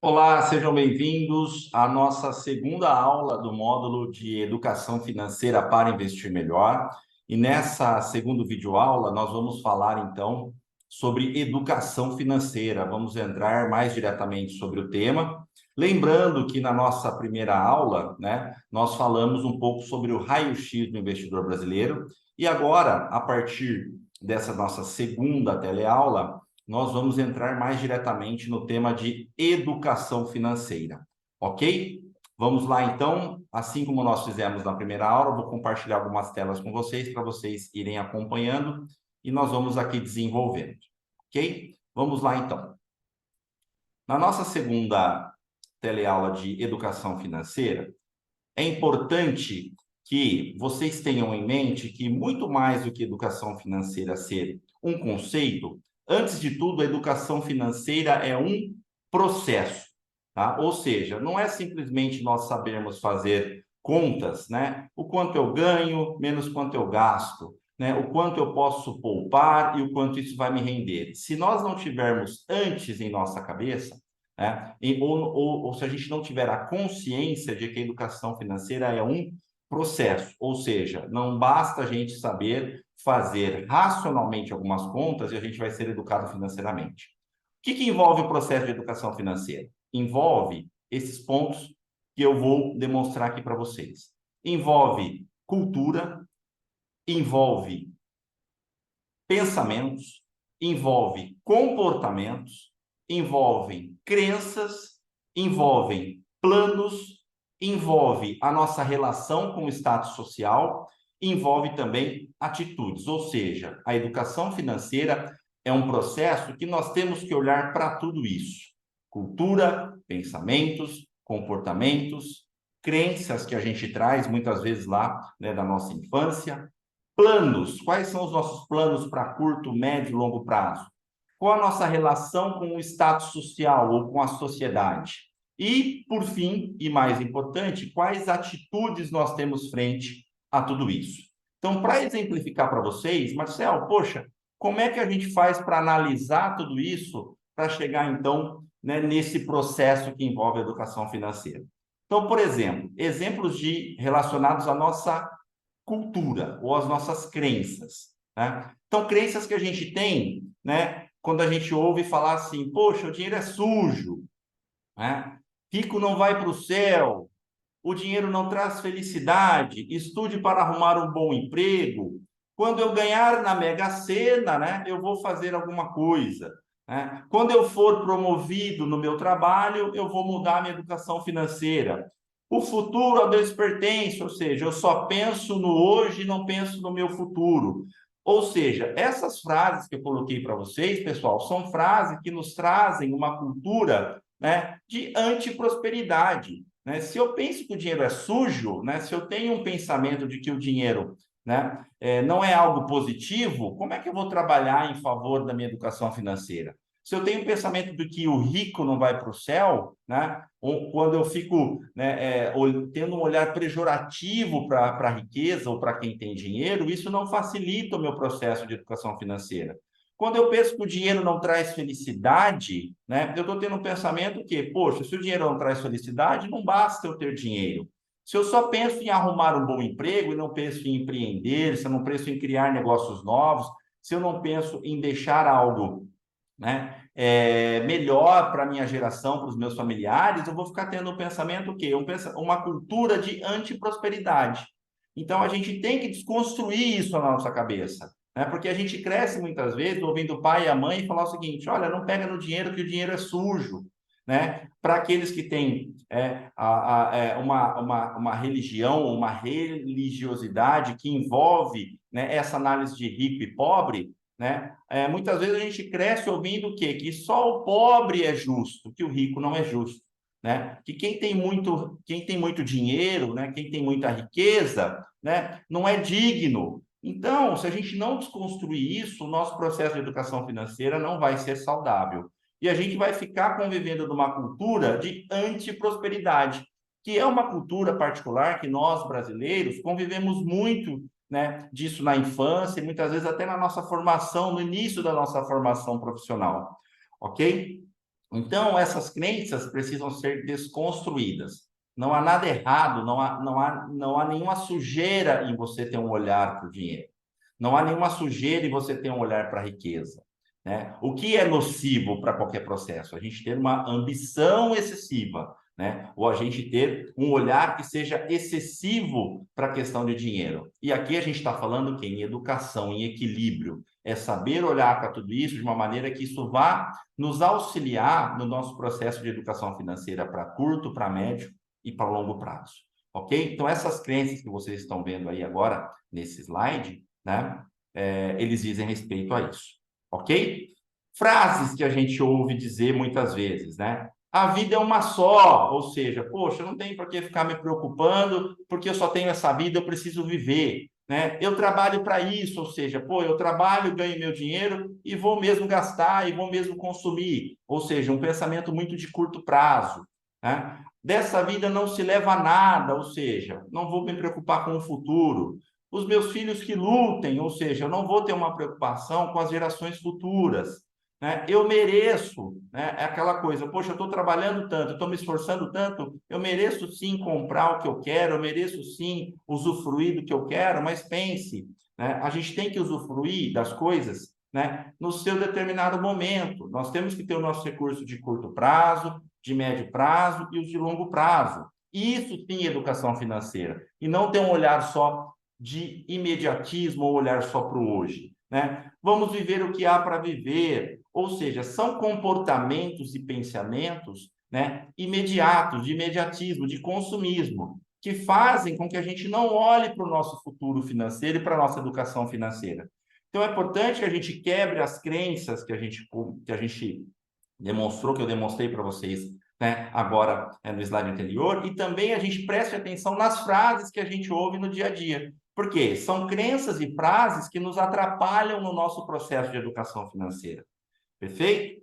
Olá, sejam bem-vindos à nossa segunda aula do módulo de Educação Financeira para Investir Melhor. E nessa segunda videoaula, nós vamos falar, então, sobre educação financeira. Vamos entrar mais diretamente sobre o tema. Lembrando que na nossa primeira aula, né, nós falamos um pouco sobre o raio-x do investidor brasileiro. E agora, a partir dessa nossa segunda teleaula, nós vamos entrar mais diretamente no tema de educação financeira, ok? Vamos lá, então. Assim como nós fizemos na primeira aula, vou compartilhar algumas telas com vocês para vocês irem acompanhando e nós vamos aqui desenvolvendo, ok? Vamos lá, então. Na nossa segunda teleaula de educação financeira, é importante que vocês tenham em mente que muito mais do que educação financeira ser um conceito, antes de tudo, a educação financeira é um processo, tá? Ou seja, não é simplesmente nós sabermos fazer contas, né? O quanto eu ganho, menos quanto eu gasto, né? O quanto eu posso poupar e o quanto isso vai me render. Se nós não tivermos antes em nossa cabeça, né? Ou se a gente não tiver a consciência de que a educação financeira é um processo, ou seja, não basta a gente saber fazer racionalmente algumas contas e a gente vai ser educado financeiramente. O que envolve o processo de educação financeira? Envolve esses pontos que eu vou demonstrar aqui para vocês. Envolve cultura, envolve pensamentos, envolve comportamentos, envolvem crenças, envolvem planos, envolve a nossa relação com o status social, envolve também atitudes, ou seja, a educação financeira é um processo que nós temos que olhar para tudo isso: cultura, pensamentos, comportamentos, crenças que a gente traz muitas vezes lá, né, da nossa infância. Planos, quais são os nossos planos para curto, médio e longo prazo? Qual a nossa relação com o status social ou com a sociedade? E, por fim, e mais importante, quais atitudes nós temos frente a tudo isso? Então, para exemplificar para vocês, Marcel, poxa, como é que a gente faz para analisar tudo isso para chegar, então, né, nesse processo que envolve a educação financeira? Então, por exemplo, exemplos relacionados à nossa cultura ou as nossas crenças, né? Então, crenças que a gente tem, né? Quando a gente ouve falar assim, poxa, o dinheiro é sujo, né? Rico não vai para o céu, o dinheiro não traz felicidade, estude para arrumar um bom emprego. Quando eu ganhar na Mega Sena, né, eu vou fazer alguma coisa, né? Quando eu for promovido no meu trabalho, eu vou mudar a minha educação financeira. O futuro a Deus pertence, ou seja, eu só penso no hoje e não penso no meu futuro. Ou seja, essas frases que eu coloquei para vocês, pessoal, são frases que nos trazem uma cultura, né, de antiprosperidade, né? Se eu penso que o dinheiro é sujo, né, se eu tenho um pensamento de que o dinheiro, né, não é algo positivo, como é que eu vou trabalhar em favor da minha educação financeira? Se eu tenho um pensamento de que o rico não vai para o céu, né, ou quando eu fico, né, tendo um olhar pejorativo para a riqueza ou para quem tem dinheiro, isso não facilita o meu processo de educação financeira. Quando eu penso que o dinheiro não traz felicidade, né, eu estou tendo um pensamento que, poxa, se o dinheiro não traz felicidade, não basta eu ter dinheiro. Se eu só penso em arrumar um bom emprego e não penso em empreender, se eu não penso em criar negócios novos, se eu não penso em deixar algo, né, melhor para a minha geração, para os meus familiares, eu vou ficar tendo um pensamento o quê? Uma cultura de antiprosperidade. Então, a gente tem que desconstruir isso na nossa cabeça, né? Porque a gente cresce muitas vezes ouvindo o pai e a mãe falar o seguinte: olha, não pega no dinheiro que o dinheiro é sujo, né? Para aqueles que têm uma religião, uma religiosidade que envolve, né, essa análise de rico e pobre, né? Muitas vezes a gente cresce ouvindo o quê? Que só o pobre é justo, que o rico não é justo, né? Que quem tem muito dinheiro, né? Quem tem muita riqueza, né? Não é digno. Então, se a gente não desconstruir isso, o nosso processo de educação financeira não vai ser saudável. E a gente vai ficar convivendo numa cultura de antiprosperidade, que é uma cultura particular que nós, brasileiros, convivemos muito, né, disso na infância e muitas vezes até na nossa formação, no início da nossa formação profissional, ok? Então, essas crenças precisam ser desconstruídas. Não há nada errado, não há nenhuma sujeira em você ter um olhar para o dinheiro. Não há nenhuma sujeira em você ter um olhar para a riqueza. Né? O que é nocivo para qualquer processo? A gente ter uma ambição excessiva, né? Ou a gente ter um olhar que seja excessivo para a questão de dinheiro. E aqui a gente está falando que em educação, em equilíbrio, é saber olhar para tudo isso de uma maneira que isso vá nos auxiliar no nosso processo de educação financeira para curto, para médio e para longo prazo. Ok? Então, essas crenças que vocês estão vendo aí agora nesse slide, né? Eles dizem respeito a isso. Ok? Frases que a gente ouve dizer muitas vezes, né? A vida é uma só, ou seja, poxa, não tem por que ficar me preocupando, porque eu só tenho essa vida, eu preciso viver, né? Eu trabalho para isso, ou seja, pô, eu trabalho, ganho meu dinheiro e vou mesmo gastar e vou mesmo consumir, ou seja, um pensamento muito de curto prazo, né? Dessa vida não se leva a nada, ou seja, não vou me preocupar com o futuro. Os meus filhos que lutem, ou seja, eu não vou ter uma preocupação com as gerações futuras, né? Eu mereço, né? É aquela coisa, poxa, eu estou trabalhando tanto, eu estou me esforçando tanto, eu mereço sim comprar o que eu quero, eu mereço sim usufruir do que eu quero, mas pense, né? A gente tem que usufruir das coisas, né? No seu determinado momento. Nós temos que ter o nosso recurso de curto prazo, de médio prazo e os de longo prazo. Isso sim é educação financeira. E não ter um olhar só de imediatismo ou olhar só para o hoje, né? Vamos viver o que há para viver, ou seja, são comportamentos e pensamentos, né, imediatos, de imediatismo, de consumismo, que fazem com que a gente não olhe para o nosso futuro financeiro e para a nossa educação financeira. Então, é importante que a gente quebre as crenças que a gente demonstrou, que eu demonstrei para vocês, né, agora no slide anterior, e também a gente preste atenção nas frases que a gente ouve no dia a dia. Por quê? São crenças e frases que nos atrapalham no nosso processo de educação financeira. Perfeito?